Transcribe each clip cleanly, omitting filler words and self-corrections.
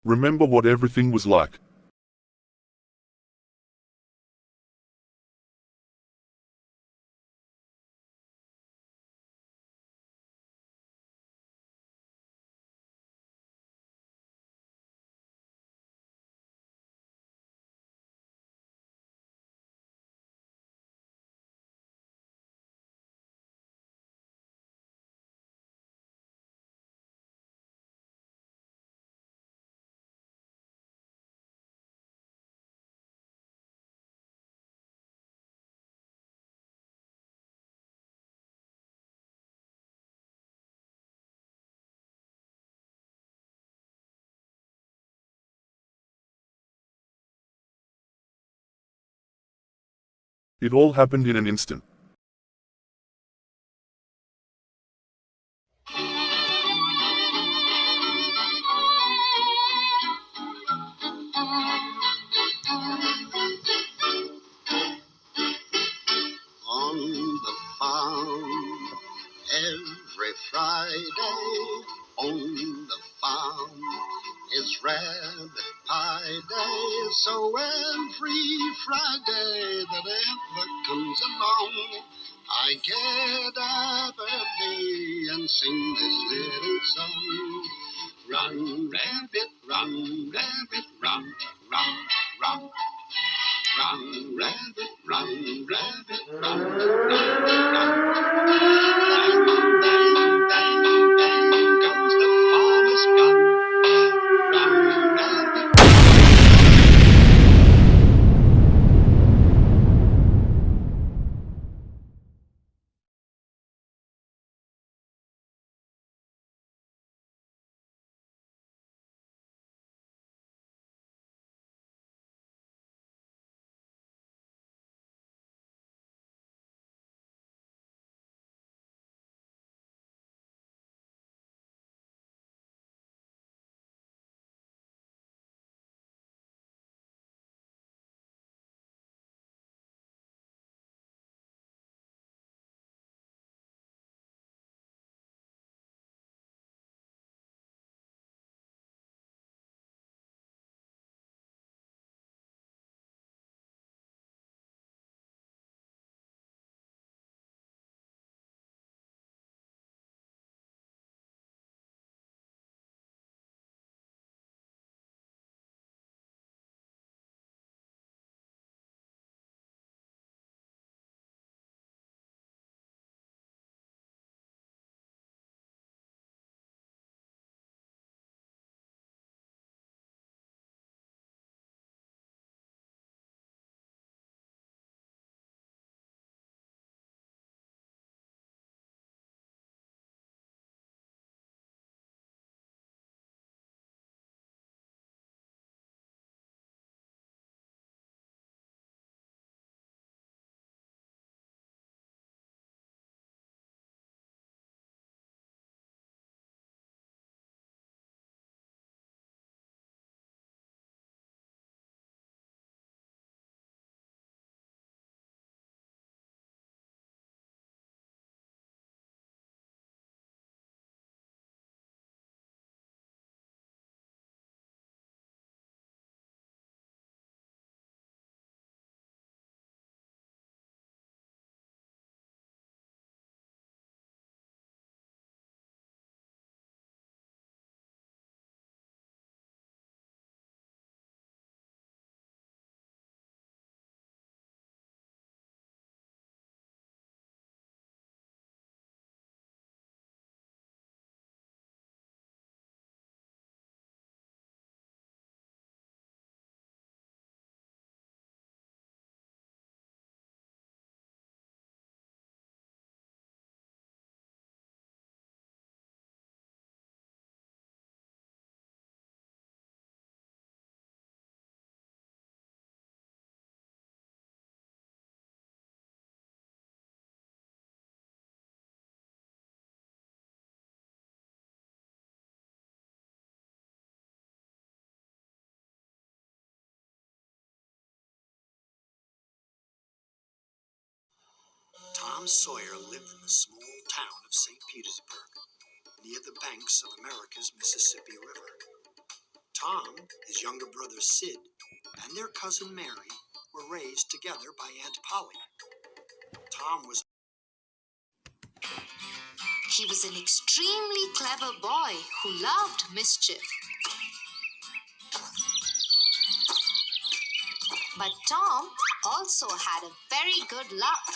Remember what everything was like. It all happened in an instant. On the farm every Friday. On the farm is rabbit pie day. So every Friday that ever comes along, I get up early and sing this little song. Run, rabbit, run, run, run. Run, rabbit, run, rabbit, run, run, run. Bang, bang, bang, bang goes the farmer's gun. Run, rabbit. Tom Sawyer lived in the small town of St. Petersburg, near the banks of America's Mississippi River. Tom, his younger brother Sid, and their cousin Mary were raised together by Aunt Polly. Tom was He was an extremely clever boy who loved mischief. But Tom also had a very good luck,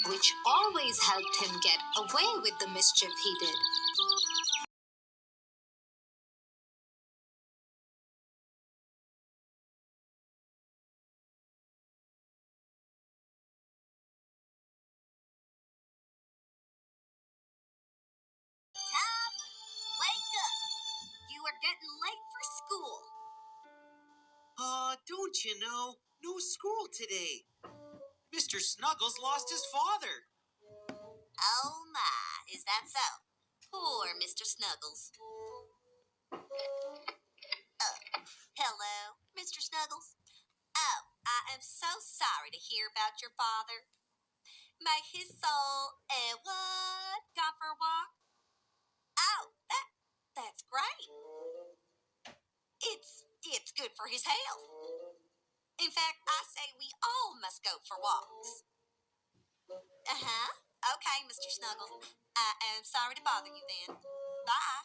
which always helped him get away with the mischief he did. Tom, wake up. You are getting late for school. Don't you know? No school today. Mr. Snuggles lost his father. Oh my, is that so? Poor Mr. Snuggles. Hello, Mr. Snuggles. Oh, I am so sorry to hear about your father. May his soul, gone for a walk? Oh, that's great. It's good for his health. In fact, I say we all must go for walks. Uh-huh. Okay, Mr. Snuggles. I am sorry to bother you then. Bye.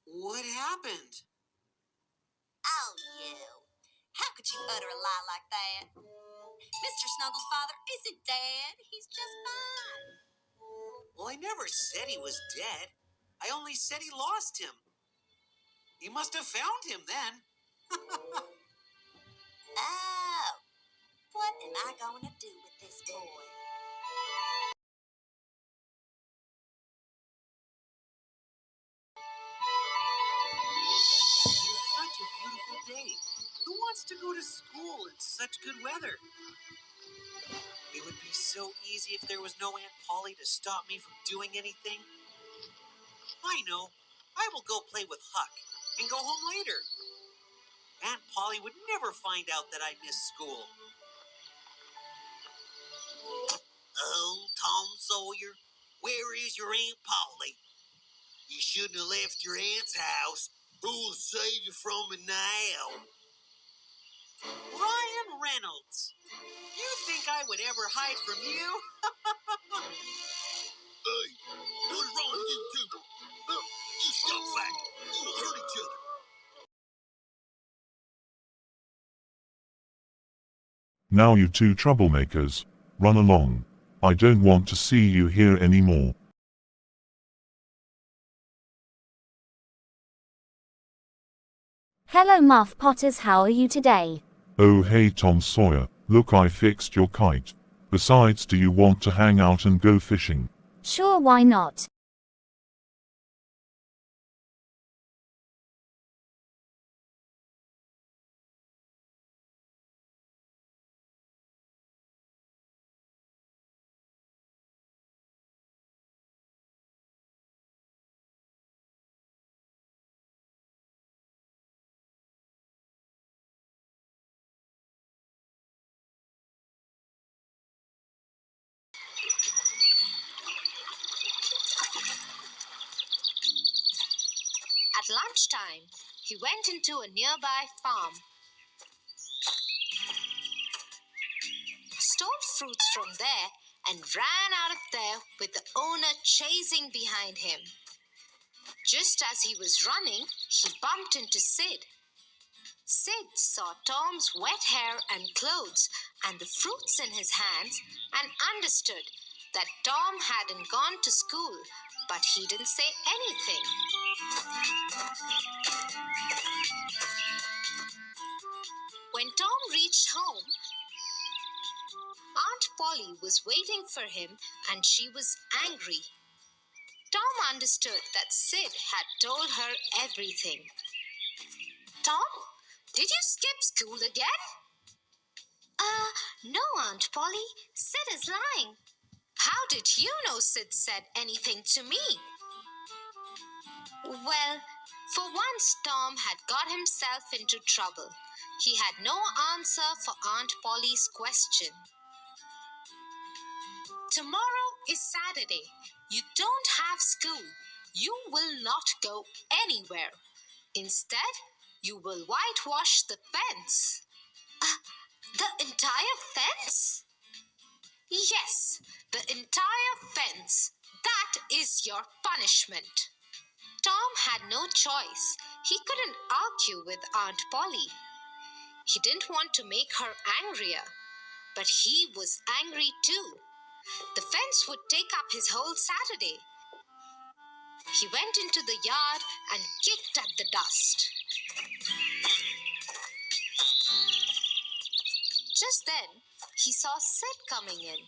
What happened? Oh, you. How could you utter a lie like that? Mr. Snuggles' father isn't dead. He's just fine. Well, I never said he was dead. I only said he lost him. You must have found him then. Oh, what am I going to do with this boy? It's such a beautiful day. Who wants to go to school in such good weather? It would be so easy if there was no Aunt Polly to stop me from doing anything. I know. I will go play with Huck and go home later. Aunt Polly would never find out that I missed school. Oh, Tom Sawyer, where is your Aunt Polly? You shouldn't have left your aunt's house. Who'll save you from it now? Ryan Reynolds. You think I would ever hide from you? Hey, what's wrong with you two? You stop that. You'll hurt each other. Now you two troublemakers, run along. I don't want to see you here anymore. Hello Muff Potters, how are you today? Oh hey Tom Sawyer, look I fixed your kite. Besides, do you want to hang out and go fishing? Sure, why not? At lunchtime, he went into a nearby farm, stole fruits from there, and ran out of there with the owner chasing behind him. Just as he was running, he bumped into Sid. Sid saw Tom's wet hair and clothes and the fruits in his hands and understood that Tom hadn't gone to school, but he didn't say anything. When Tom reached home, Aunt Polly was waiting for him and she was angry. Tom understood that Sid had told her everything. Tom, did you skip school again? No, Aunt Polly. Sid is lying. How did you know Sid said anything to me? Well, for once Tom had got himself into trouble. He had no answer for Aunt Polly's question. Tomorrow is Saturday. You don't have school. You will not go anywhere. Instead, you will whitewash the fence. The entire fence? Yes, the entire fence. That is your punishment. Tom had no choice. He couldn't argue with Aunt Polly. He didn't want to make her angrier, but he was angry too. The fence would take up his whole Saturday. He went into the yard and kicked at the dust. Just then, he saw Sid coming in.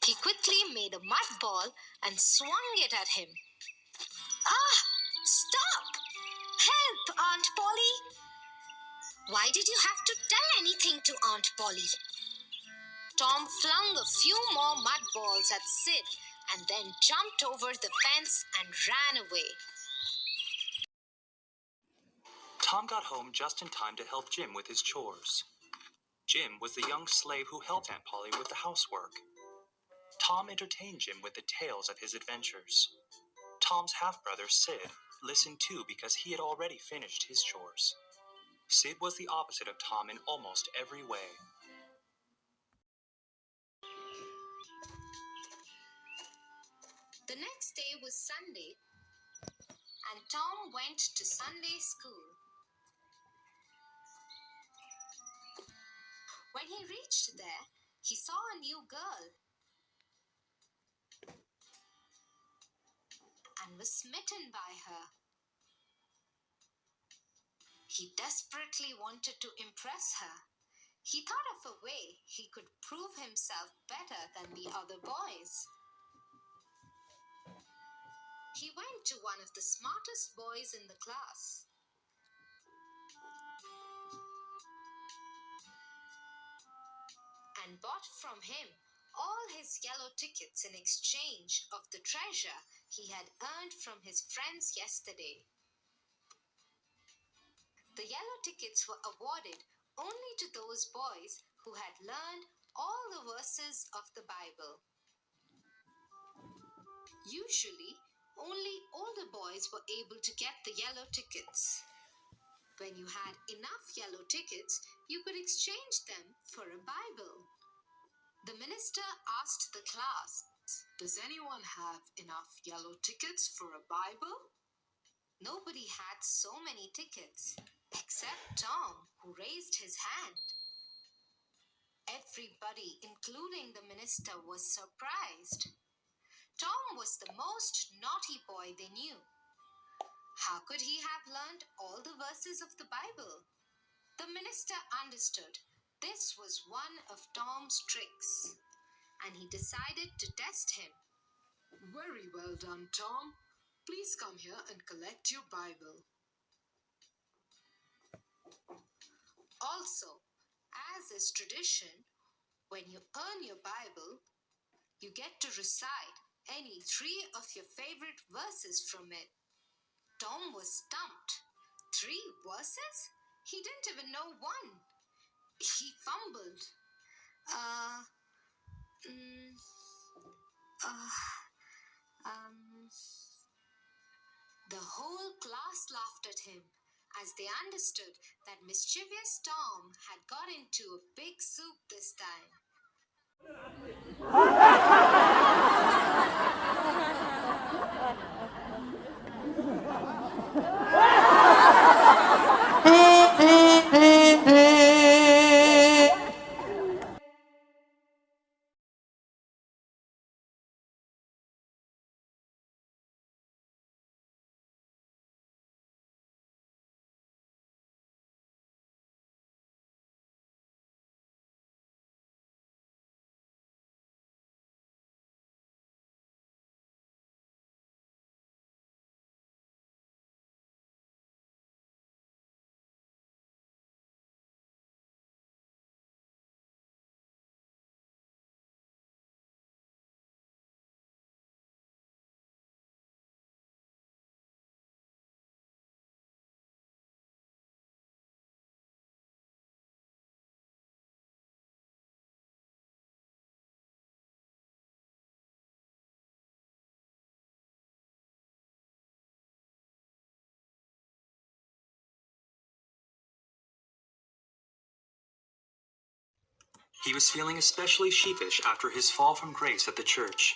He quickly made a mud ball and swung it at him. Ah! Stop! Help, Aunt Polly! Why did you have to tell anything to Aunt Polly? Tom flung a few more mud balls at Sid and then jumped over the fence and ran away. Tom got home just in time to help Jim with his chores. Jim was the young slave who helped Aunt Polly with the housework. Tom entertained Jim with the tales of his adventures. Tom's half-brother, Sid, listened too because he had already finished his chores. Sid was the opposite of Tom in almost every way. The next day was Sunday, and Tom went to Sunday school. When he reached there, he saw a new girl and was smitten by her. He desperately wanted to impress her. He thought of a way he could prove himself better than the other boys. He went to one of the smartest boys in the class. And bought from him all his yellow tickets in exchange of the treasure he had earned from his friends yesterday. The yellow tickets were awarded only to those boys who had learned all the verses of the Bible. Usually, only older boys were able to get the yellow tickets. When you had enough yellow tickets, you could exchange them for a Bible. The minister asked the class, "Does anyone have enough yellow tickets for a Bible?" Nobody had so many tickets, except Tom, who raised his hand. Everybody, including the minister, was surprised. Tom was the most naughty boy they knew. How could he have learned all the verses of the Bible? The minister understood this was one of Tom's tricks, and he decided to test him. "Very well done, Tom. Please come here and collect your Bible." Also, as is tradition, when you earn your Bible, you get to recite any 3 of your favorite verses from it. Tom was stumped. 3 verses? He didn't even know one. He fumbled. The whole class laughed at him as they understood that mischievous Tom had got into a big soup this time. He was feeling especially sheepish after his fall from grace at the church.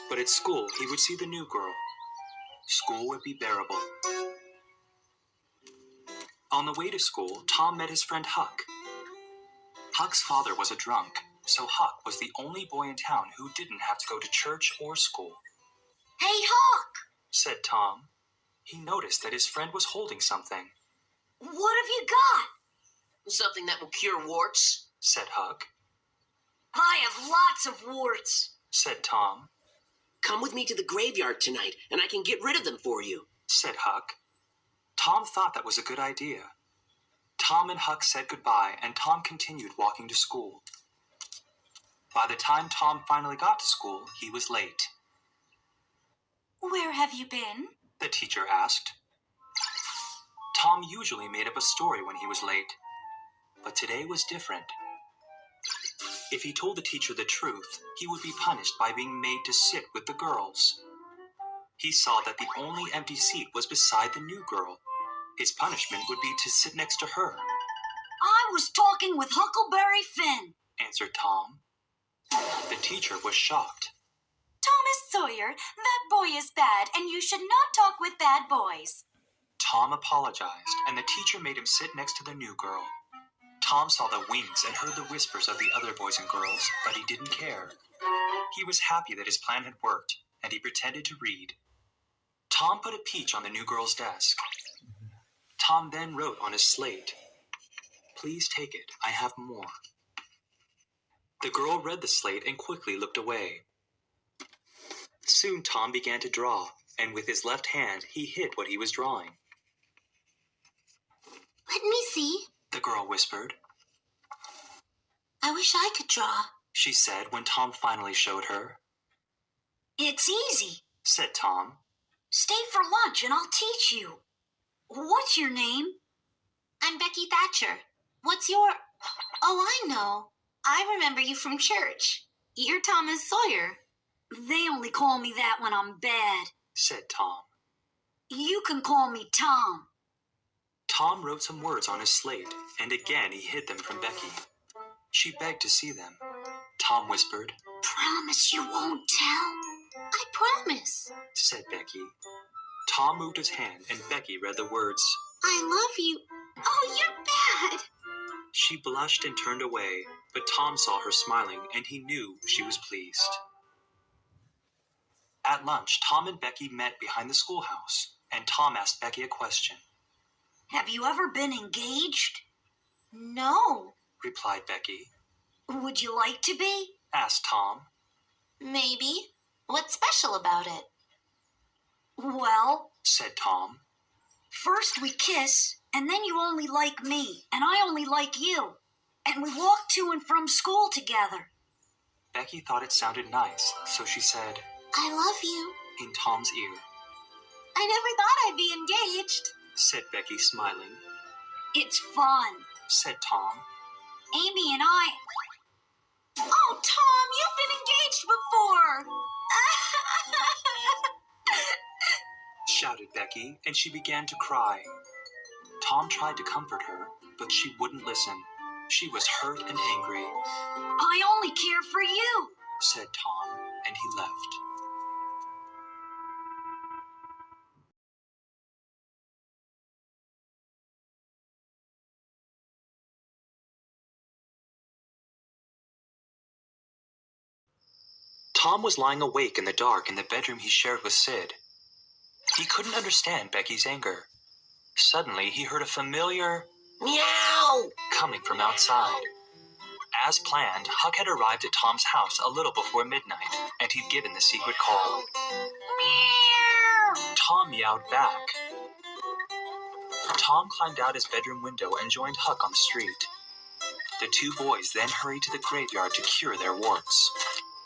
But at school, he would see the new girl. School would be bearable. On the way to school, Tom met his friend Huck. Huck's father was a drunk, so Huck was the only boy in town who didn't have to go to church or school. Hey, Huck! Said Tom. He noticed that his friend was holding something. What have you got? Something that will cure warts, Said Huck. I have lots of warts, Said Tom. Come with me to the graveyard tonight, and I can get rid of them for you, Said Huck. Tom thought that was a good idea. Tom and Huck said goodbye, and Tom continued walking to school. By the time Tom finally got to school, he was late. Where have you been? The teacher asked. Tom usually made up a story when he was late, but today was different. If he told the teacher the truth, he would be punished by being made to sit with the girls. He saw that the only empty seat was beside the new girl. His punishment would be to sit next to her. I was talking with Huckleberry Finn, Answered Tom. The teacher was shocked. Thomas Sawyer, that boy is bad, and you should not talk with bad boys. Tom apologized, and the teacher made him sit next to the new girl. Tom saw the winks and heard the whispers of the other boys and girls, but he didn't care. He was happy that his plan had worked, and he pretended to read. Tom put a peach on the new girl's desk. Tom then wrote on his slate, "Please take it, I have more." The girl read the slate and quickly looked away. Soon Tom began to draw, and with his left hand he hid what he was drawing. Let me see. The girl whispered. I wish I could draw. She said when Tom finally showed her. It's easy. Said Tom. Stay for lunch and I'll teach you. What's your name? I'm Becky Thatcher. What's your... Oh, I know. I remember you from church. You're Thomas Sawyer. They only call me that when I'm bad. Said Tom. You can call me Tom. Tom wrote some words on his slate, and again he hid them from Becky. She begged to see them. Tom whispered. Promise you won't tell? I promise. Said Becky. Tom moved his hand, and Becky read the words. I love you. Oh, you're bad. She blushed and turned away, but Tom saw her smiling, and he knew she was pleased. At lunch, Tom and Becky met behind the schoolhouse, and Tom asked Becky a question. Have you ever been engaged? No. Replied Becky. Would you like to be? Asked Tom. Maybe. What's special about it? Well, Said Tom. first we kiss, and then you only like me, and I only like you. And we walk to and from school together. Becky thought it sounded nice, so she said, I love you. in Tom's ear. I never thought I'd be engaged. Said Becky, smiling. It's fun. Said Tom. Amy and I... Oh, Tom, you've been engaged before. Shouted Becky, and she began to cry. Tom tried to comfort her, but she wouldn't listen. She was hurt and angry. I only care for you. Said Tom, and he left. Tom was lying awake in the dark in the bedroom he shared with Sid. He couldn't understand Becky's anger. Suddenly, he heard a familiar Meow! coming from outside. As planned, Huck had arrived at Tom's house a little before midnight, and he'd given the secret call. Meow. Tom meowed back. Tom climbed out his bedroom window and joined Huck on the street. The two boys then hurried to the graveyard to cure their warts.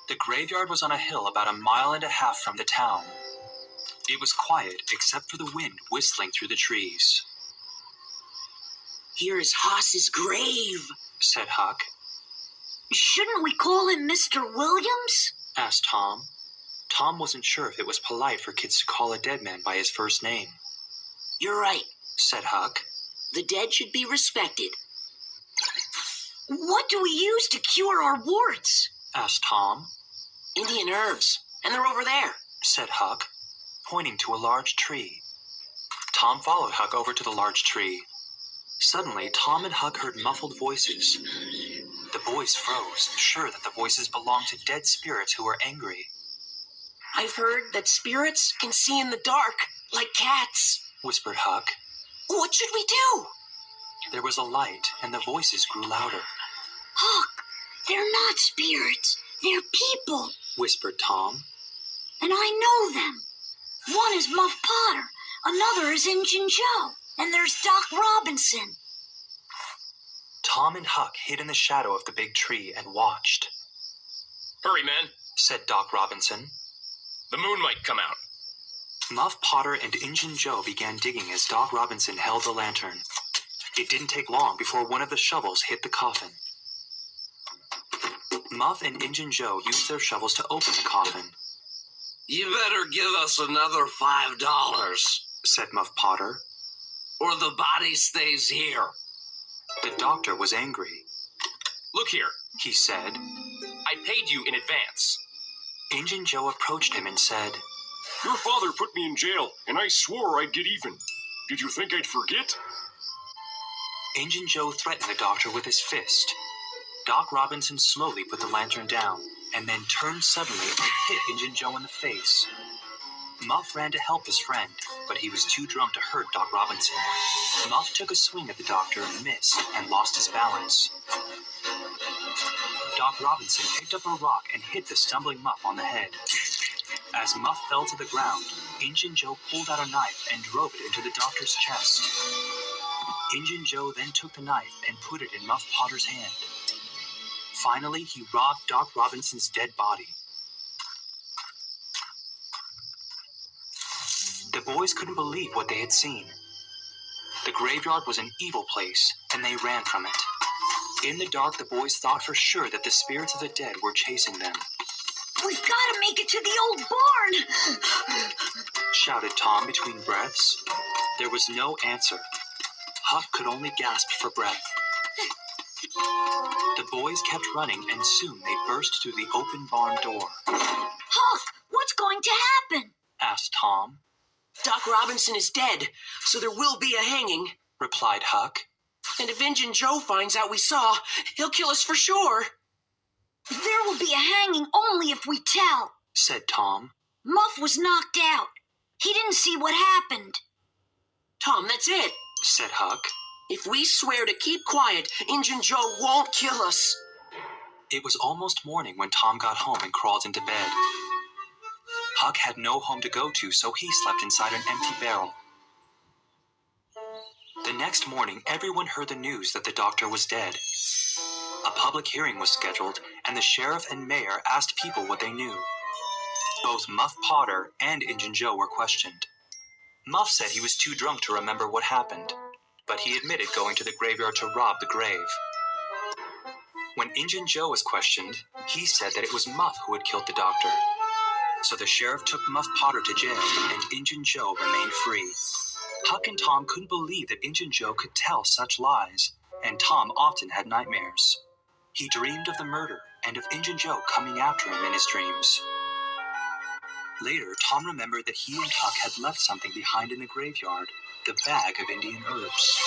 The graveyard was on a hill about 1.5 miles from the town. It was quiet except for the wind whistling through the trees. Here is Haas's grave, Said Huck. Shouldn't we call him Mr. Williams? Asked Tom. Tom wasn't sure if it was polite for kids to call a dead man by his first name. You're right. Said Huck. The dead should be respected. What do we use to cure our warts? asked Tom. Indian herbs. And they're over there. Said Huck, pointing to a large tree. Tom followed Huck over to the large tree. Suddenly, Tom and Huck heard muffled voices. The boys froze, sure that the voices belonged to dead spirits who were angry. I've heard that spirits can see in the dark, like cats, whispered Huck. What should we do? There was a light, and the voices grew louder. Huck, they're not spirits. They're people. Whispered Tom. And I know them. One is Muff Potter. Another is Injun Joe. And there's Doc Robinson. Tom and Huck hid in the shadow of the big tree and watched. Hurry, man, said Doc Robinson. The moon might come out. Muff Potter and Injun Joe began digging as Doc Robinson held the lantern. It didn't take long before one of the shovels hit the coffin. Muff and Injun Joe used their shovels to open the coffin. You better give us another $5, said Muff Potter, or the body stays here. The doctor was angry. Look here, he said. I paid you in advance. Injun Joe approached him and said, Your father put me in jail, and I swore I'd get even. Did you think I'd forget? Injun Joe threatened the doctor with his fist. Doc Robinson slowly put the lantern down, and then turned suddenly and hit Injun Joe in the face. Muff ran to help his friend, but he was too drunk to hurt Doc Robinson. Muff took a swing at the doctor, missed, and lost his balance. Doc Robinson picked up a rock and hit the stumbling Muff on the head. As Muff fell to the ground, Injun Joe pulled out a knife and drove it into the doctor's chest. Injun Joe then took the knife and put it in Muff Potter's hand. Finally, he robbed Doc Robinson's dead body. The boys couldn't believe what they had seen. The graveyard was an evil place, and they ran from it. In the dark, the boys thought for sure that the spirits of the dead were chasing them. We've got to make it to the old barn, shouted Tom between breaths. There was no answer. Huck could only gasp for breath. The boys kept running, and soon they burst through the open barn door. Huck, what's going to happen? asked Tom. Doc Robinson is dead, so there will be a hanging, replied Huck. And if Injun Joe finds out we saw, he'll kill us for sure. There will be a hanging only if we tell, said Tom. Muff was knocked out. He didn't see what happened. Tom, that's it, said Huck. If we swear to keep quiet, Injun Joe won't kill us. It was almost morning when Tom got home and crawled into bed. Huck had no home to go to, so he slept inside an empty barrel. The next morning, everyone heard the news that the doctor was dead. A public hearing was scheduled, and the sheriff and mayor asked people what they knew. Both Muff Potter and Injun Joe were questioned. Muff said he was too drunk to remember what happened, but he admitted going to the graveyard to rob the grave. When Injun Joe was questioned, he said that it was Muff who had killed the doctor. So the sheriff took Muff Potter to jail, and Injun Joe remained free. Huck and Tom couldn't believe that Injun Joe could tell such lies, and Tom often had nightmares. He dreamed of the murder and of Injun Joe coming after him in his dreams. Later, Tom remembered that he and Huck had left something behind in the graveyard, the bag of Indian herbs.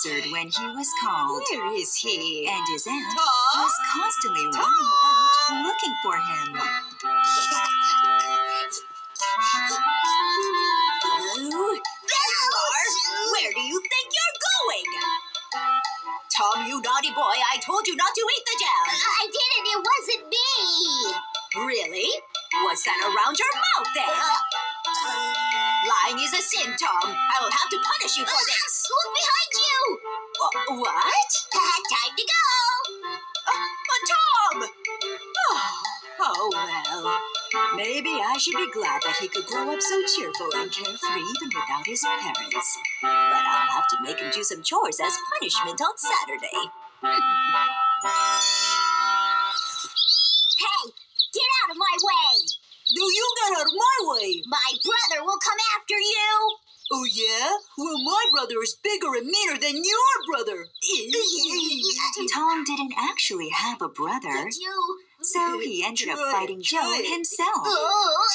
answered when he was called. Where is he? And his aunt Tom? was constantly running about looking for him. There you are! Where do you think you're going? Tom, you naughty boy, I told you not to eat the jam. I didn't. It wasn't me. Really? What's that around your mouth then? Lying is a sin, Tom. I will have to punish you for this. Look behind you. What? Time to go. Tom! Oh, well. Maybe I should be glad that he could grow up so cheerful and carefree even without his parents. But I'll have to make him do some chores as punishment on Saturday. Hey, get out of my way. No, you get out of my way. My brother will come after you. Oh, yeah? Well, my brother is bigger and meaner than your brother. Tom didn't actually have a brother, Did you? so he ended up fighting Joe himself. I'll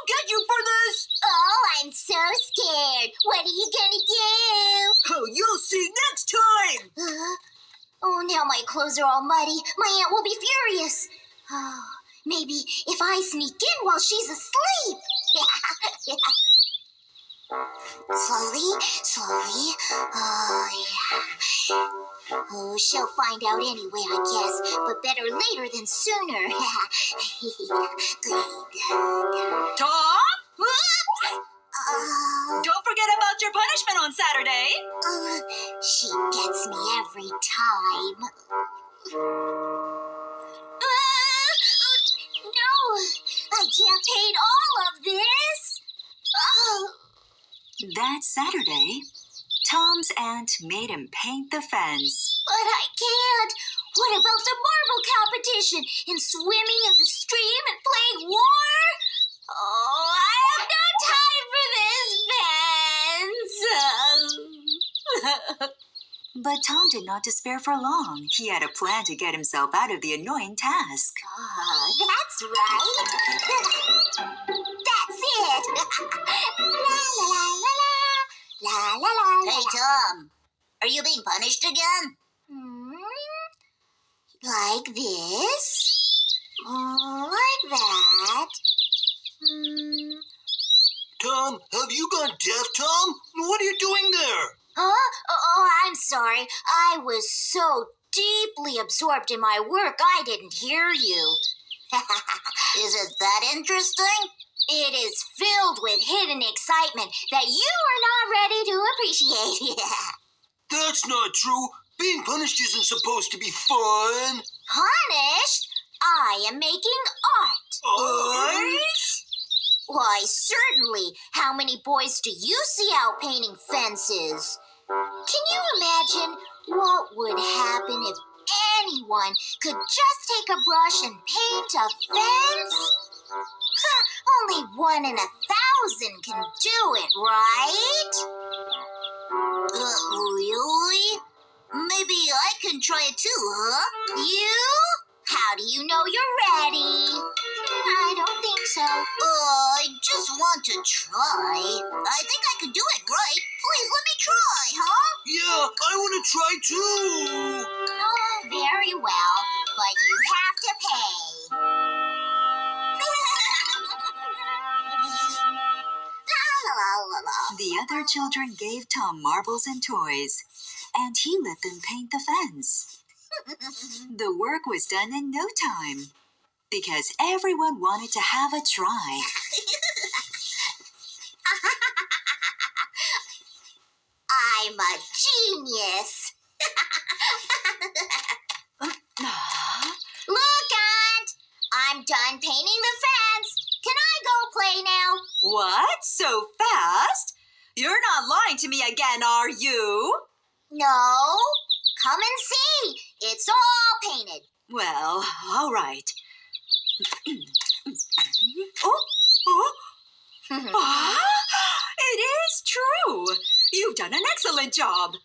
get you for this. Oh, I'm so scared. What are you gonna do? Oh, you'll see next time. Oh, now my clothes are all muddy. My aunt will be furious. Oh, maybe if I sneak in while she's asleep. Slowly, slowly. Oh, yeah. Oh, she'll find out anyway, I guess. But better later than sooner. Tom? Whoops! Don't forget about your punishment on Saturday. She gets me every time. No! I can't paint all of this! That Saturday, Tom's aunt made him paint the fence. But I can't! What about the marble competition and swimming in the stream and playing war? Oh, I have no time for this fence! But Tom did not despair for long. He had a plan to get himself out of the annoying task. That's right. That's it. La la la la la la. Hey, Tom, are you being punished again? Like this? Like that? Tom, have you gone deaf, Tom? What are you doing there? Huh? Oh, I'm sorry. I was so deeply absorbed in my work, I didn't hear you. Is it that interesting? It is filled with hidden excitement that you are not ready to appreciate. That's not true. Being punished isn't supposed to be fun. Punished? I am making art. Art? Why, certainly. How many boys do you see out painting fences? Can you imagine what would happen if anyone could just take a brush and paint a fence? Only 1 in 1,000 can do it, right? Really? Maybe I can try it too, huh? You? How do you know you're ready? I don't think so. I just want to try. I think I can do it right. Please let me try, huh? Yeah, I want to try too. Oh, very well. But you have to pay. The other children gave Tom marbles and toys, and he let them paint the fence. The work was done in no time, because everyone wanted to have a try. I'm a genius. Look, Aunt! I'm done painting the fence. Can I go play now? What? So fast? You're not lying to me again, are you? No. Come and see. It's all painted. Well, all right. It is true. You've done an excellent job.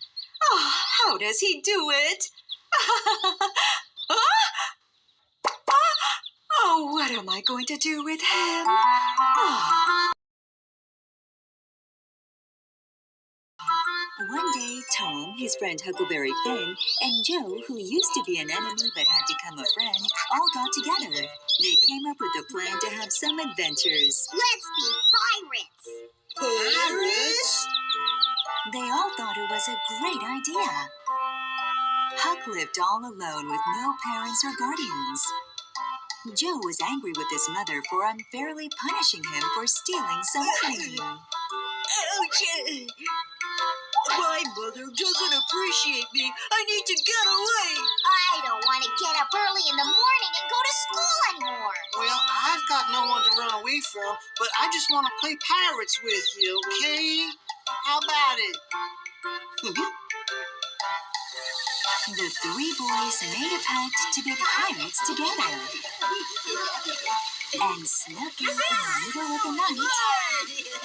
Oh, how does he do it? Oh, what am I going to do with him? One day, Tom, his friend Huckleberry Finn, and Joe, who used to be an enemy but had become a friend, all got together. They came up with a plan to have some adventures. Let's be pirates. Pirates? They all thought it was a great idea. Huck lived all alone with no parents or guardians. Joe was angry with his mother for unfairly punishing him for stealing some cream. Ouch! My mother doesn't appreciate me. I need to get away. I don't want to get up early in the morning and go to school anymore. Well, I've got no one to run away from, but I just want to play pirates with you, okay? How about it? The three boys made a pact to be pirates together and snuck in the middle of the night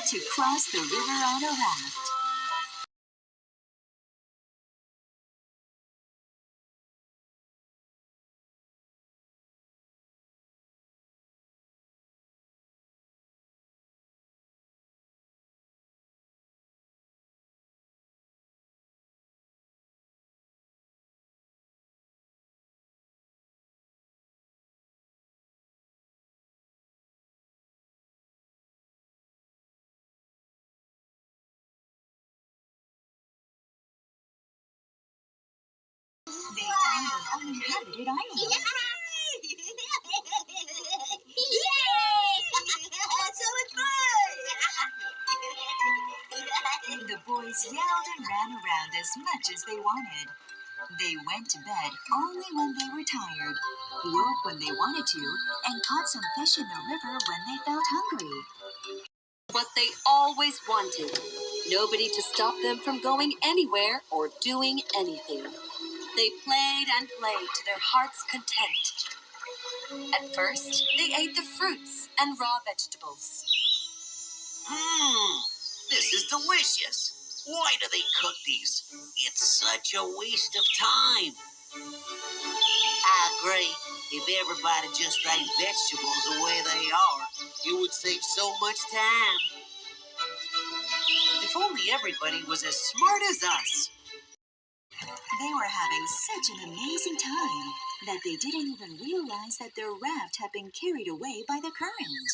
to cross the river on a raft. They found an uninhabited island. Yay! So it's fun! The boys yelled and ran around as much as they wanted. They went to bed only when they were tired, woke when they wanted to, and caught some fish in the river when they felt hungry. What they always wanted. Nobody to stop them from going anywhere or doing anything. They played and played to their heart's content. At first, they ate the fruits and raw vegetables. This is delicious. Why do they cook these? It's such a waste of time. I agree. If everybody just ate vegetables the way they are, it would save so much time. If only everybody was as smart as us. They were having such an amazing time that they didn't even realize that their raft had been carried away by the current.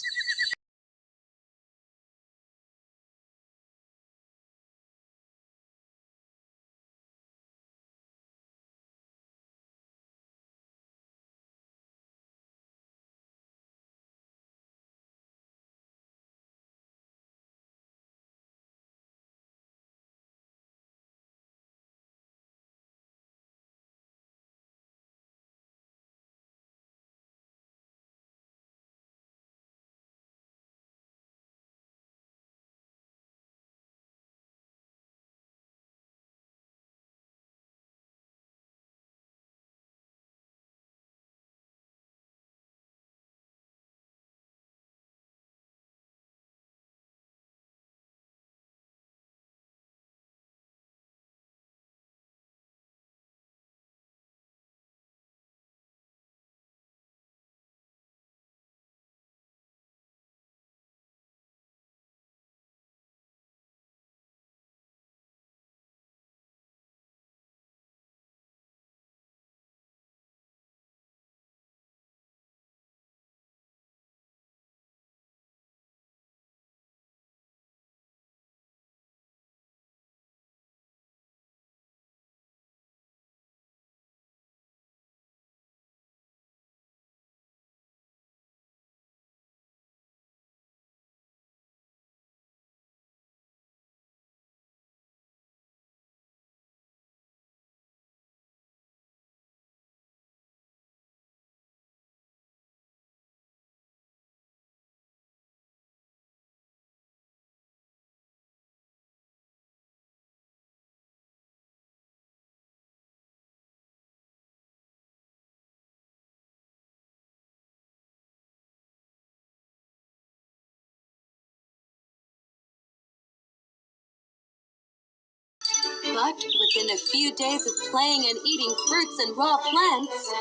But within a few days of playing and eating fruits and raw plants...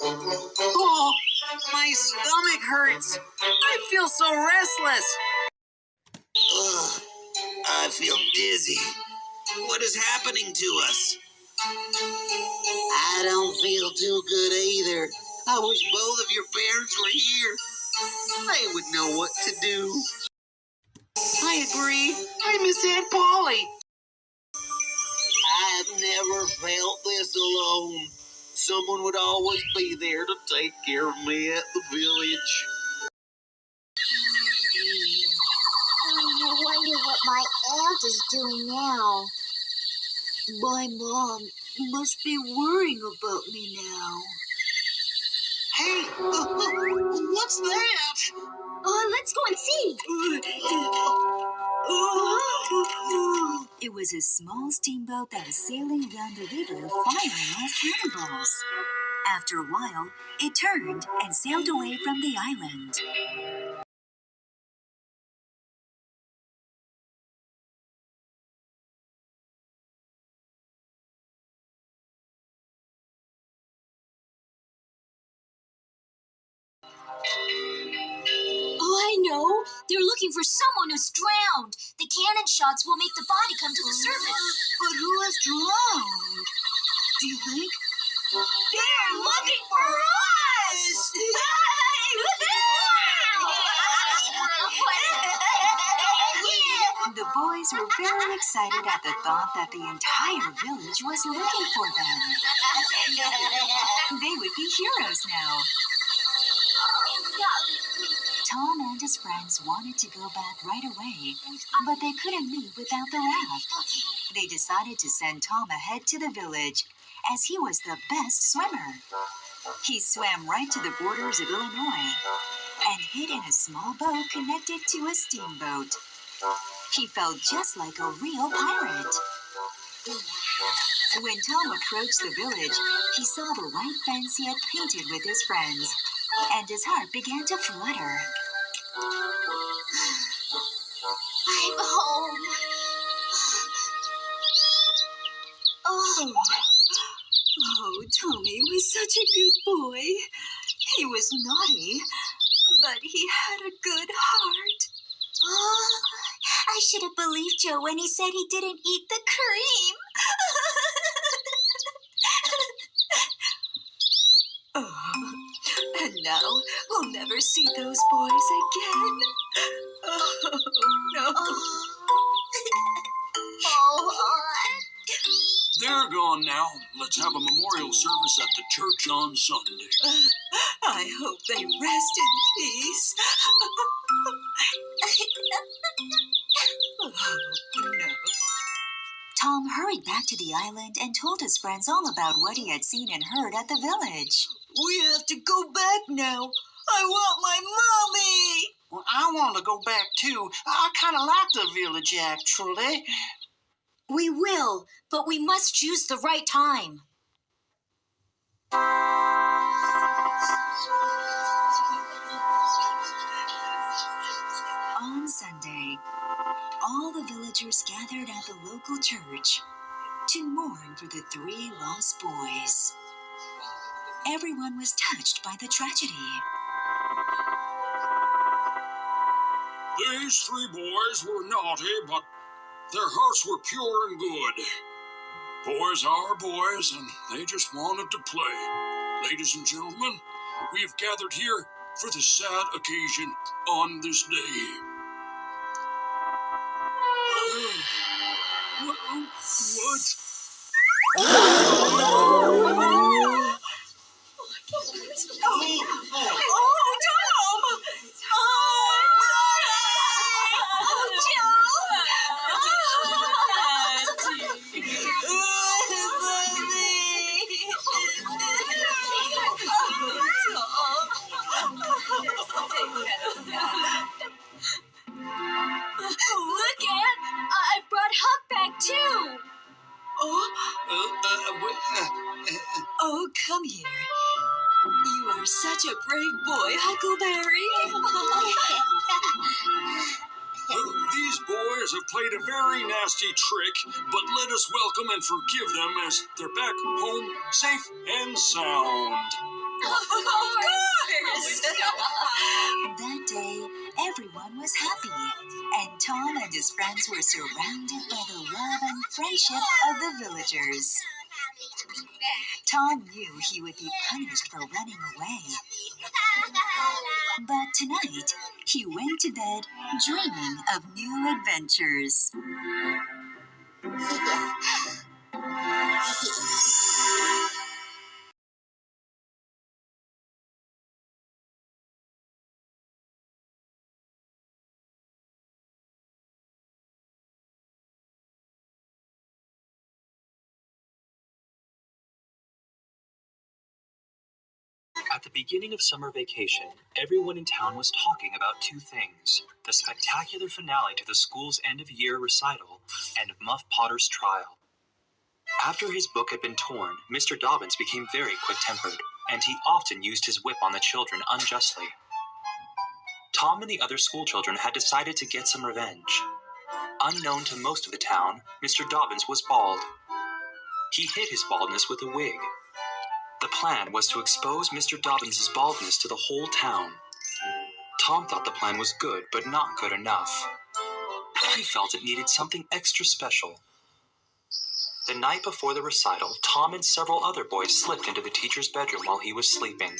Oh, my stomach hurts. I feel so restless. Ugh, I feel dizzy. What is happening to us? I don't feel too good either. I wish both of your parents were here. They would know what to do. I agree. I miss Aunt Polly. I've never felt this alone. Someone would always be there to take care of me at the village. I wonder what my aunt is doing now. My mom must be worrying about me now. Hey, what's that? Let's go and see. It was a small steamboat that was sailing around the river firing off cannonballs. After a while, it turned and sailed away from the island. Oh, I know. They're looking for someone who's drowned. The cannon shots will make the body come to the surface. But who has drowned? Do you think? They're looking for us! The boys were very excited at the thought that the entire village was looking for them. They would be heroes now. Tom and his friends wanted to go back right away, but they couldn't leave without the raft. They decided to send Tom ahead to the village, as he was the best swimmer. He swam right to the borders of Illinois and hid in a small boat connected to a steamboat. He felt just like a real pirate. When Tom approached the village, he saw the white fence he had painted with his friends, and his heart began to flutter. I'm home. Oh, Tommy was such a good boy. He was naughty, but he had a good heart. Oh, I should have believed Joe when he said he didn't eat the cream. And now we'll never see those boys again. Oh, no. They're gone now. Let's have a memorial service at the church on Sunday. I hope they rest in peace. Oh, no. Tom hurried back to the island and told his friends all about what he had seen and heard at the village. We have to go back now. I want my mommy. Well, I want to go back too. I kind of like the village, actually. We will, but we must choose the right time. On Sunday, all the villagers gathered at the local church to mourn for the 3 lost boys. Everyone was touched by the tragedy. These 3 boys were naughty, but their hearts were pure and good. Boys are boys, and they just wanted to play. Ladies and gentlemen, we have gathered here for this sad occasion on this day. What? Look, Aunt! I brought Huck back, too! Oh, come here. You are such a brave boy, Huckleberry. These boys have played a very nasty trick, but let us welcome and forgive them as they're back home safe and sound. Of course! That day, everyone was happy, and Tom and his friends were surrounded by the love and friendship of the villagers. Tom knew he would be punished for running away. But tonight, he went to bed dreaming of new adventures. At the beginning of summer vacation, everyone in town was talking about two things: the spectacular finale to the school's end-of-year recital and Muff Potter's trial. After his book had been torn, Mr. Dobbins became very quick-tempered, and he often used his whip on the children unjustly. Tom and the other schoolchildren had decided to get some revenge. Unknown to most of the town, Mr. Dobbins was bald. He hid his baldness with a wig. The plan was to expose Mr. Dobbins' baldness to the whole town. Tom thought the plan was good, but not good enough. He felt it needed something extra special. The night before the recital, Tom and several other boys slipped into the teacher's bedroom while he was sleeping.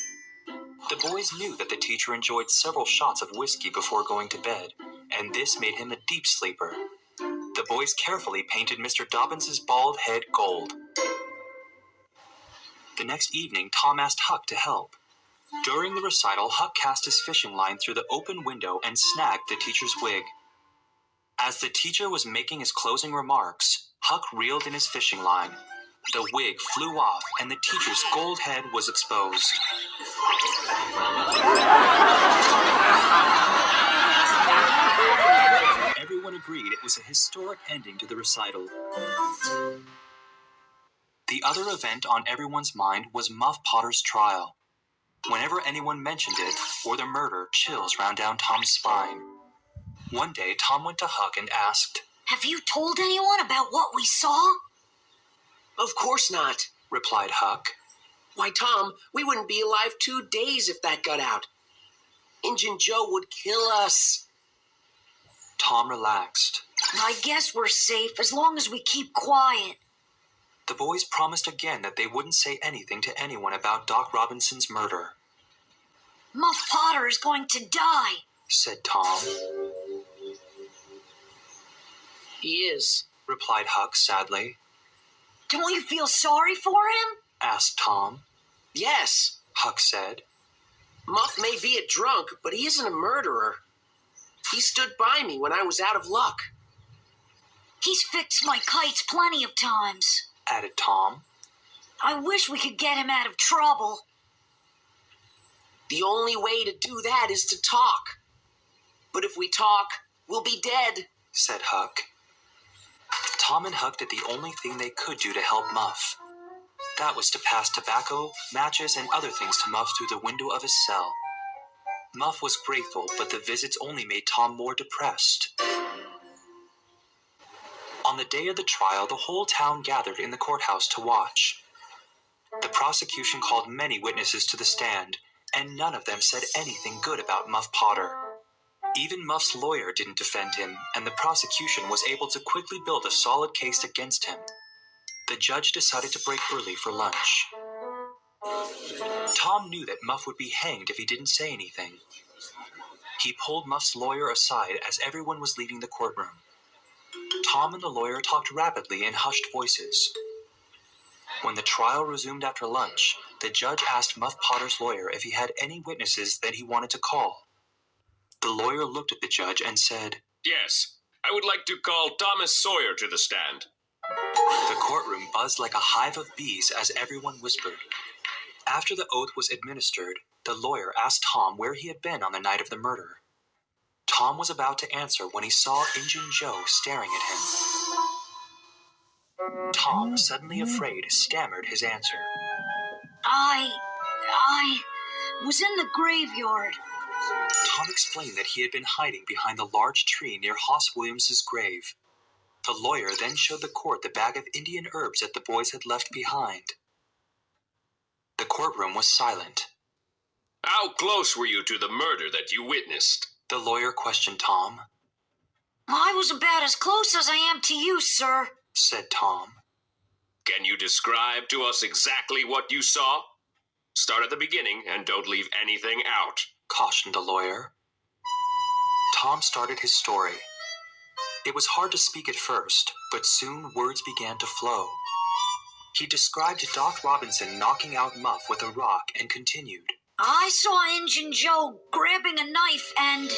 The boys knew that the teacher enjoyed several shots of whiskey before going to bed, and this made him a deep sleeper. The boys carefully painted Mr. Dobbins' bald head gold. The next evening, Tom asked Huck to help. During the recital, Huck cast his fishing line through the open window and snagged the teacher's wig. As the teacher was making his closing remarks, Huck reeled in his fishing line. The wig flew off, and the teacher's gold head was exposed. Everyone agreed it was a historic ending to the recital. The other event on everyone's mind was Muff Potter's trial. Whenever anyone mentioned it, or the murder, chills ran down Tom's spine. One day, Tom went to Huck and asked, "Have you told anyone about what we saw?" Of course not, replied Huck. Why, Tom, we wouldn't be alive 2 days if that got out. Injun Joe would kill us. Tom relaxed. I guess we're safe as long as we keep quiet. The boys promised again that they wouldn't say anything to anyone about Doc Robinson's murder. Muff Potter is going to die, said Tom. He is, replied Huck sadly. Don't you feel sorry for him? asked Tom. Yes, Huck said. Muff may be a drunk, but he isn't a murderer. He stood by me when I was out of luck. He's fixed my kites plenty of times, added Tom. I wish we could get him out of trouble. The only way to do that is to talk. But if we talk, we'll be dead, said Huck. Tom and Huck did the only thing they could do to help Muff. That was to pass tobacco, matches, and other things to Muff through the window of his cell. Muff was grateful, but the visits only made Tom more depressed. On the day of the trial, the whole town gathered in the courthouse to watch. The prosecution called many witnesses to the stand, and none of them said anything good about Muff Potter. Even Muff's lawyer didn't defend him, and the prosecution was able to quickly build a solid case against him. The judge decided to break early for lunch. Tom knew that Muff would be hanged if he didn't say anything. He pulled Muff's lawyer aside as everyone was leaving the courtroom. Tom and the lawyer talked rapidly in hushed voices. When the trial resumed after lunch, the judge asked Muff Potter's lawyer if he had any witnesses that he wanted to call. The lawyer looked at the judge and said, Yes, I would like to call Thomas Sawyer to the stand. The courtroom buzzed like a hive of bees as everyone whispered. After the oath was administered, the lawyer asked Tom where he had been on the night of the murder. Tom was about to answer when he saw Injun Joe staring at him. Tom, suddenly afraid, stammered his answer. I was in the graveyard. Tom explained that he had been hiding behind the large tree near Hoss Williams's grave. The lawyer then showed the court the bag of Indian herbs that the boys had left behind. The courtroom was silent. How close were you to the murder that you witnessed? The lawyer questioned Tom. I was about as close as I am to you, sir, said Tom. Can you describe to us exactly what you saw? Start at the beginning and don't leave anything out, cautioned the lawyer. Tom started his story. It was hard to speak at first, but soon words began to flow. He described Doc Robinson knocking out Muff with a rock and continued. I saw Injun Joe grabbing a knife and...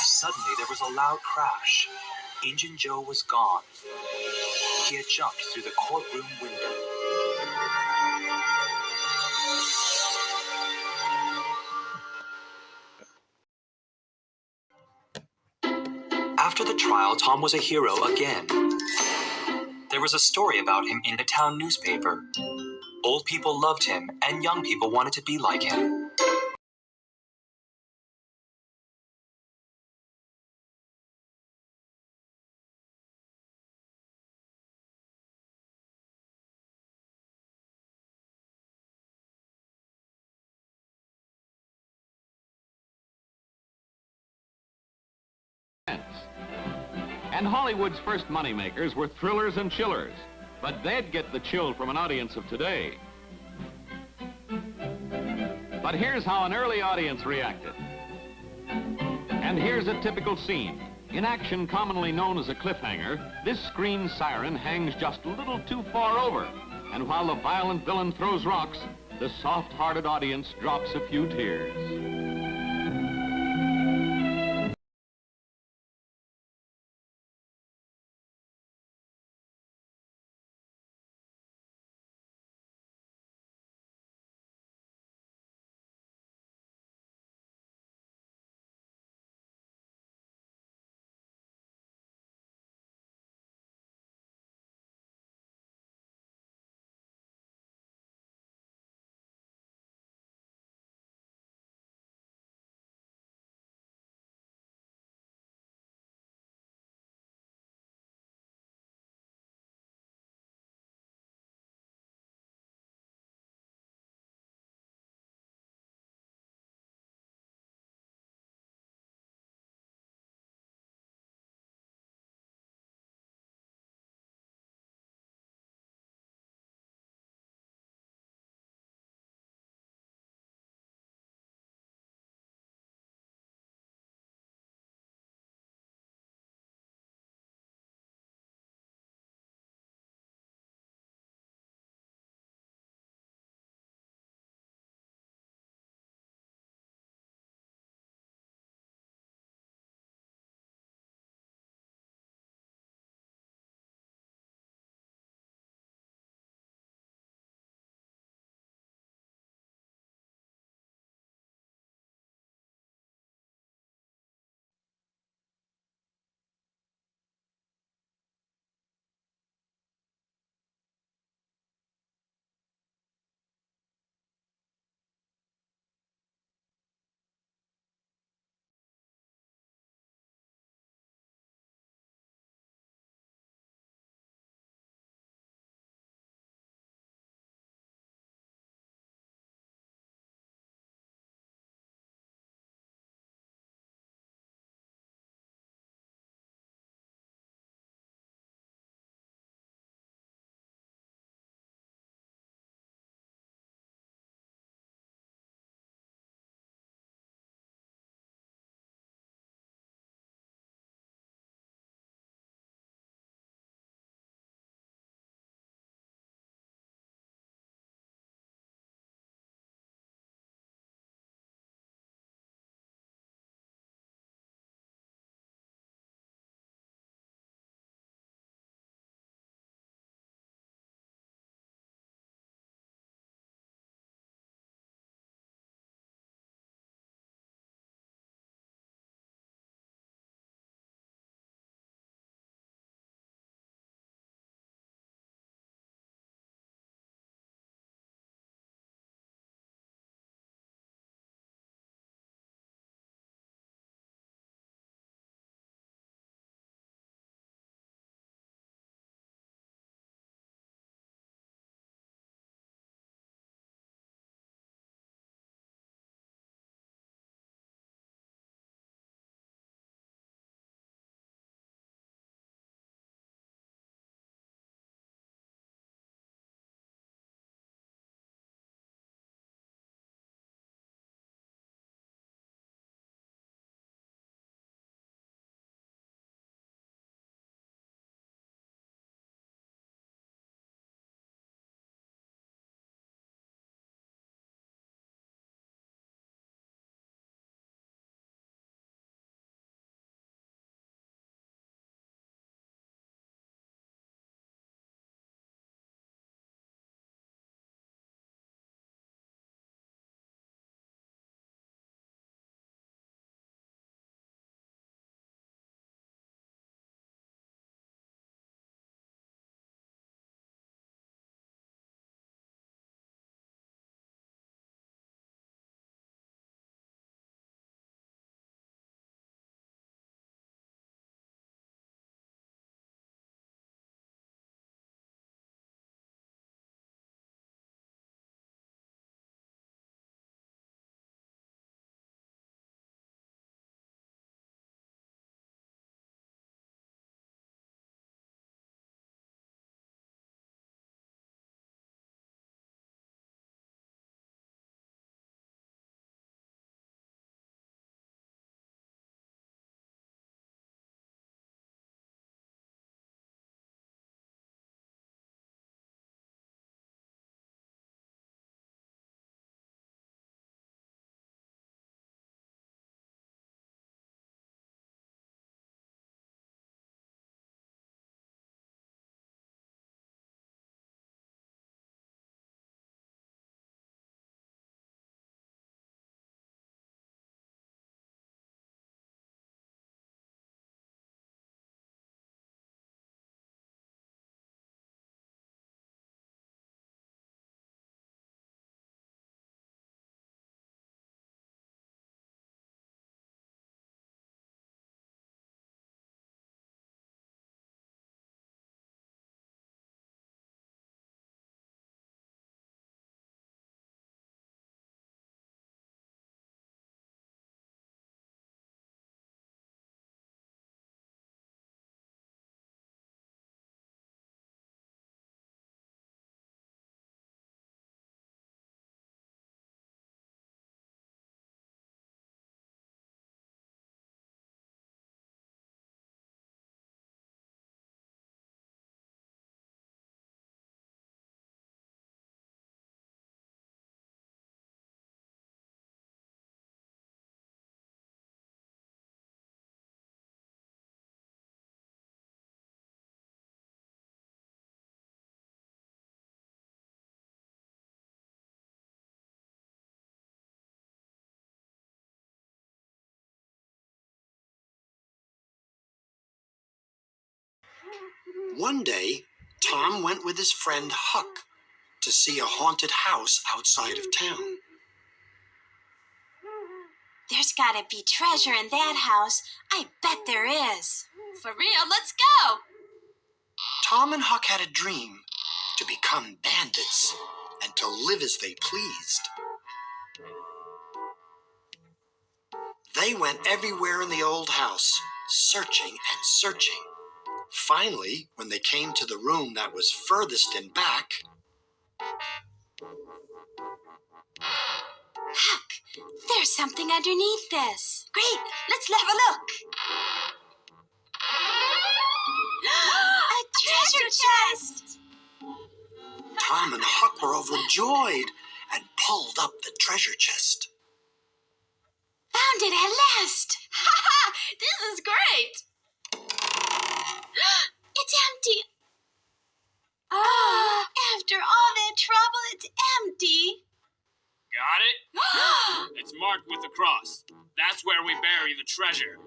Suddenly there was a loud crash. Injun Joe was gone. He had jumped through the courtroom window. After the trial, Tom was a hero again. There was a story about him in the town newspaper. Old people loved him, and young people wanted to be like him. And Hollywood's first moneymakers were thrillers and chillers, but they'd get the chill from an audience of today. But here's how an early audience reacted. And here's a typical scene. In action commonly known as a cliffhanger, this screen siren hangs just a little too far over, and while the violent villain throws rocks, the soft-hearted audience drops a few tears. One day, Tom went with his friend Huck to see a haunted house outside of town. There's gotta be treasure in that house. I bet there is. For real, let's go! Tom and Huck had a dream to become bandits and to live as they pleased. They went everywhere in the old house, searching and searching. Finally, when they came to the room that was furthest in back, Huck, there's something underneath this. Great, let's have a look. A treasure chest! Tom and Huck were overjoyed and pulled up the treasure chest. Found it at last! Ha ha! This is great! It's empty! Ah, after all that trouble, it's empty! Got it? It's marked with a cross. That's where we bury the treasure.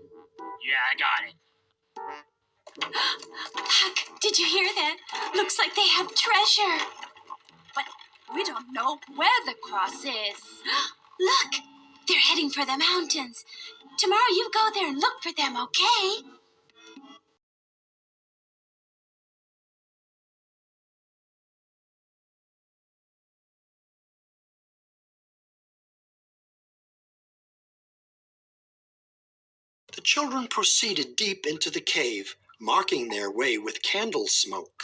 Yeah, I got it. Huck, did you hear that? Looks like they have treasure. But we don't know where the cross is. Look, they're heading for the mountains. Tomorrow you go there and look for them, okay? The children proceeded deep into the cave, marking their way with candle smoke.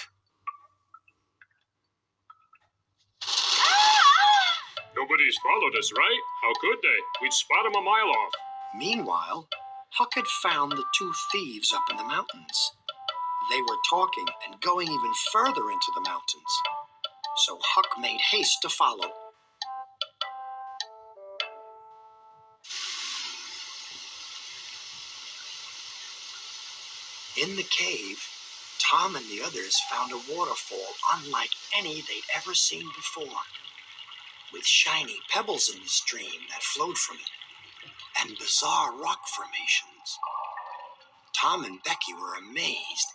Nobody's followed us, right? How could they? We'd spot them a mile off. Meanwhile, Huck had found the two thieves up in the mountains. They were talking and going even further into the mountains. So Huck made haste to follow. In the cave, Tom and the others found a waterfall unlike any they'd ever seen before, with shiny pebbles in the stream that flowed from it, and bizarre rock formations. Tom and Becky were amazed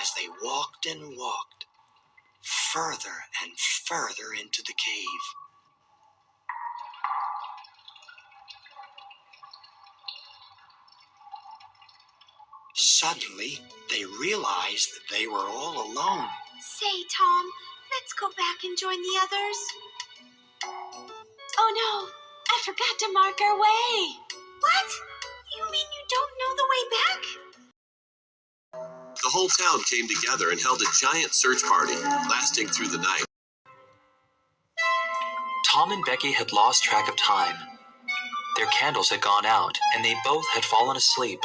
as they walked and walked, further and further into the cave. Suddenly, they realized that they were all alone. Say, Tom, let's go back and join the others. Oh no, I forgot to mark our way. What? You mean you don't know the way back? The whole town came together and held a giant search party, lasting through the night. Tom and Becky had lost track of time. Their candles had gone out, and they both had fallen asleep.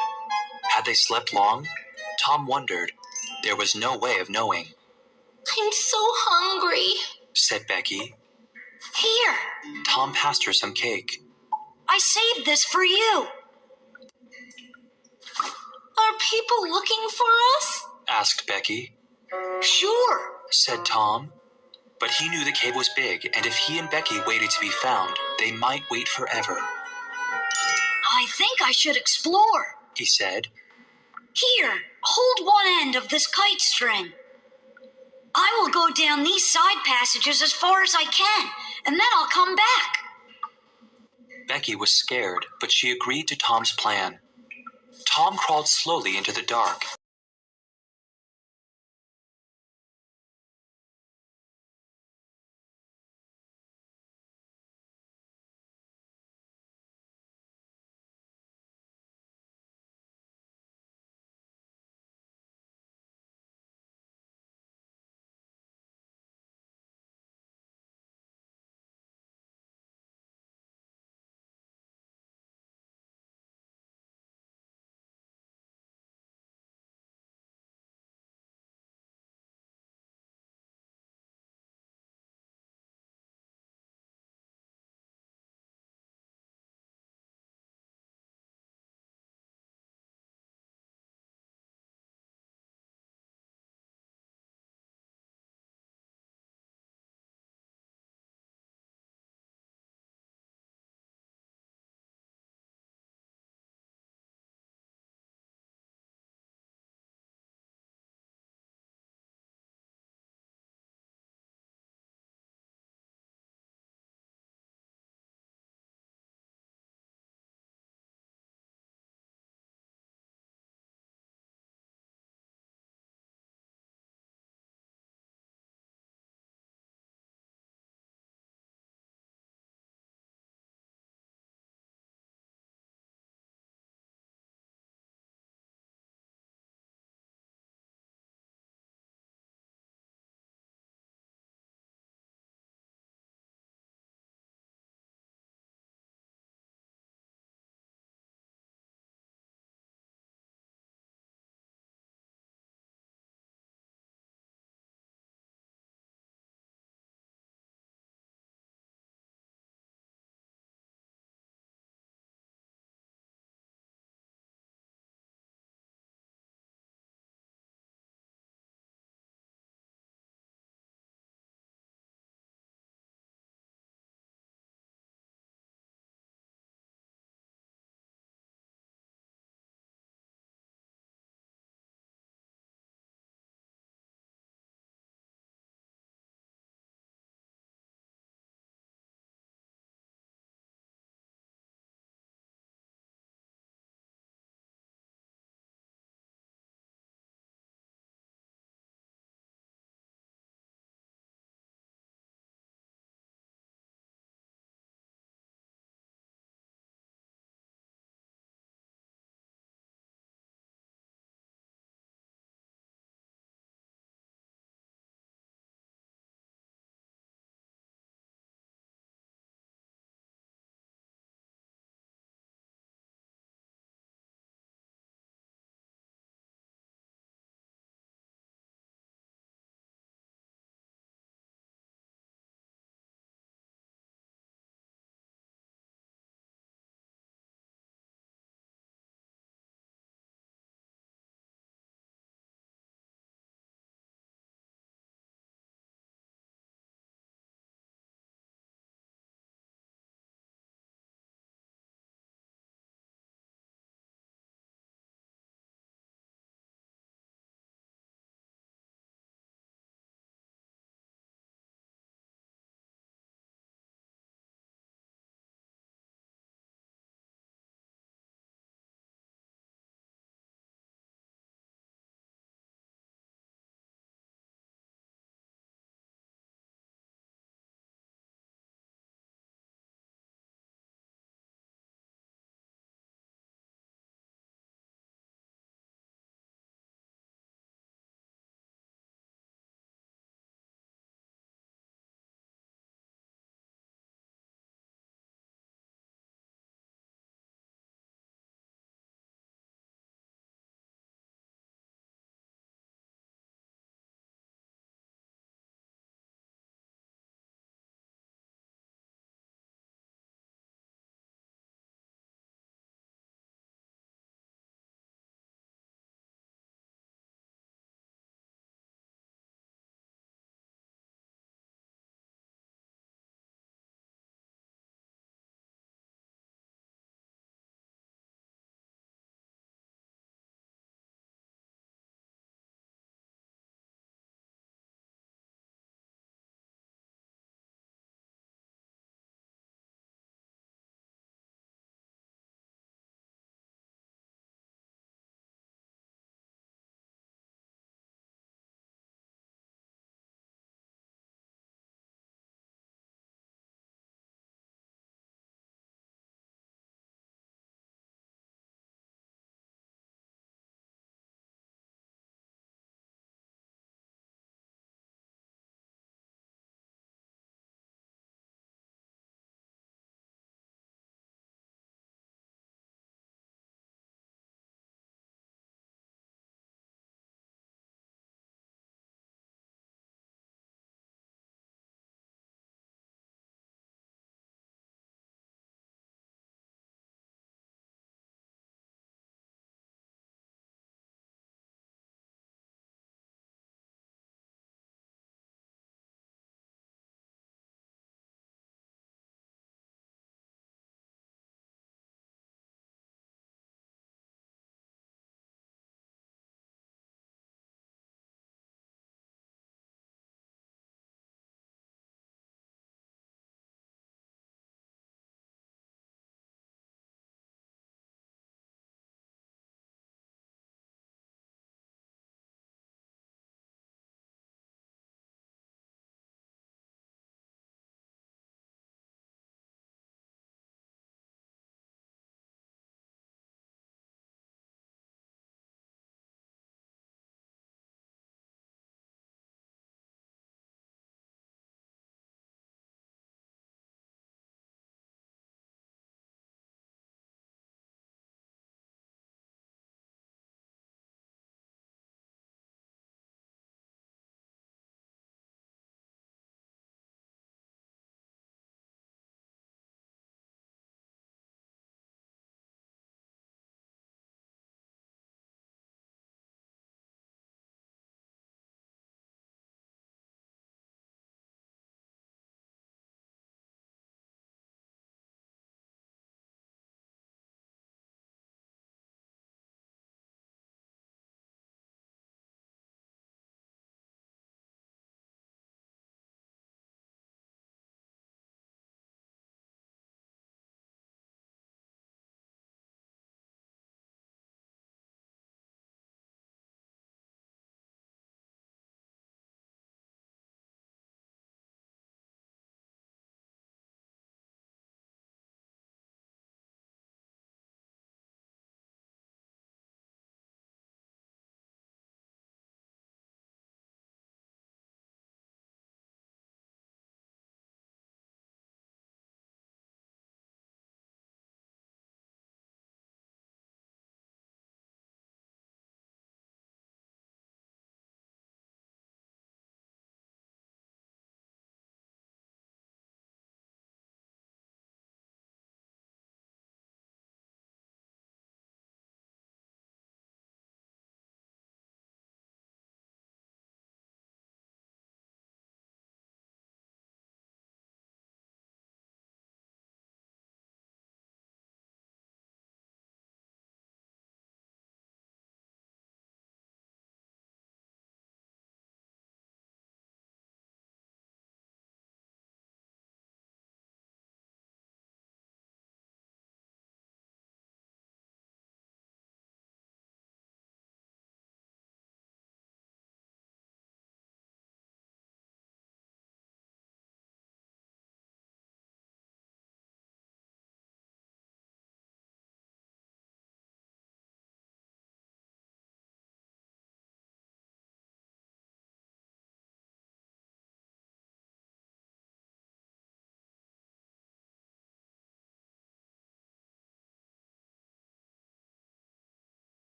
Had they slept long? Tom wondered. There was no way of knowing. I'm so hungry, said Becky. Here, Tom passed her some cake. I saved this for you. Are people looking for us? Asked Becky. Sure, said Tom. But he knew the cave was big, and if he and Becky waited to be found, they might wait forever. I think I should explore, he said. Here, hold one end of this kite string. I will go down these side passages as far as I can, and then I'll come back. Becky was scared, but she agreed to Tom's plan. Tom crawled slowly into the dark.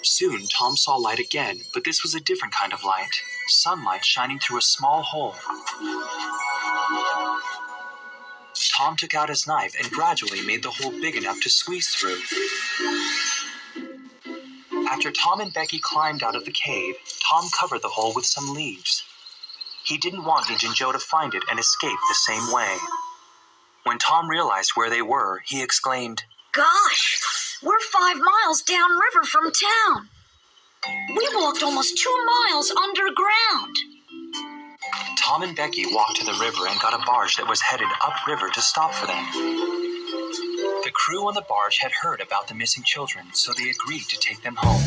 Soon, Tom saw light again, but this was a different kind of light. Sunlight shining through a small hole. Tom took out his knife and gradually made the hole big enough to squeeze through. After Tom and Becky climbed out of the cave, Tom covered the hole with some leaves. He didn't want Injun Joe to find it and escape the same way. When Tom realized where they were, he exclaimed, Gosh, we're 5 miles downriver from town. We walked almost 2 miles underground. Tom and Becky walked to the river and got a barge that was headed upriver to stop for them. The crew on the barge had heard about the missing children, so they agreed to take them home.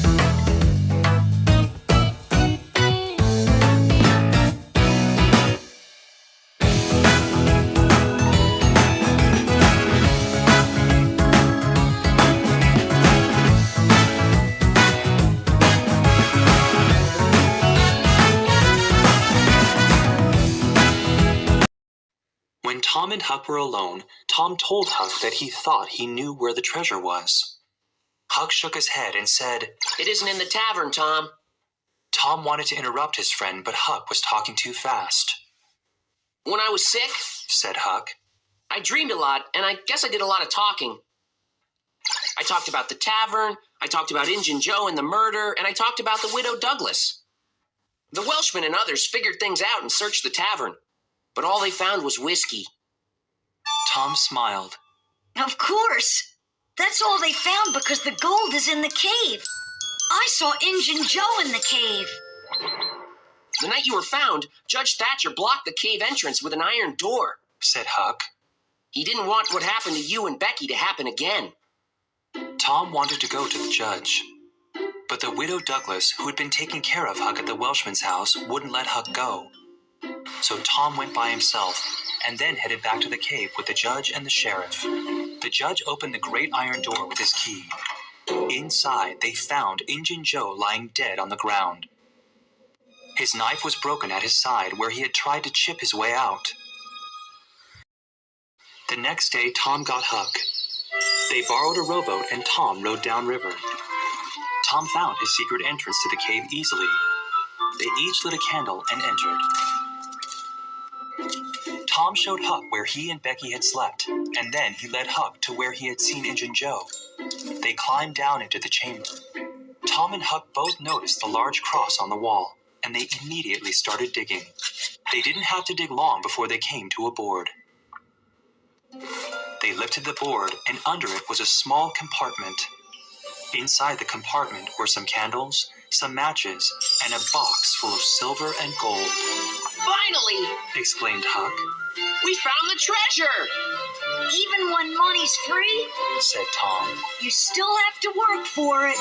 When Tom and Huck were alone, Tom told Huck that he thought he knew where the treasure was. Huck shook his head and said, It isn't in the tavern, Tom. Tom wanted to interrupt his friend, but Huck was talking too fast. When I was sick, said Huck, I dreamed a lot, and I guess I did a lot of talking. I talked about the tavern, I talked about Injun Joe and the murder, and I talked about the widow Douglas. The Welshman and others figured things out and searched the tavern, but all they found was whiskey. Tom smiled. Of course. That's all they found because the gold is in the cave. I saw Injun Joe in the cave. The night you were found, Judge Thatcher blocked the cave entrance with an iron door, said Huck. He didn't want what happened to you and Becky to happen again. Tom wanted to go to the judge, but the widow Douglas, who had been taking care of Huck at the Welshman's house, wouldn't let Huck go. So Tom went by himself and then headed back to the cave with the judge and the sheriff. The judge opened the great iron door with his key. Inside, they found Injun Joe lying dead on the ground. His knife was broken at his side where he had tried to chip his way out. The next day, Tom got Huck. They borrowed a rowboat and Tom rowed downriver. Tom found his secret entrance to the cave easily. They each lit a candle and entered. Tom showed Huck where he and Becky had slept, and then he led Huck to where he had seen Injun Joe. They climbed down into the chamber. Tom and Huck both noticed the large cross on the wall, and they immediately started digging. They didn't have to dig long before they came to a board. They lifted the board, and under it was a small compartment. Inside the compartment were some candles, some matches, and a box full of silver and gold. Finally! Exclaimed Huck. We found the treasure! Even when money's free, said Tom, you still have to work for it.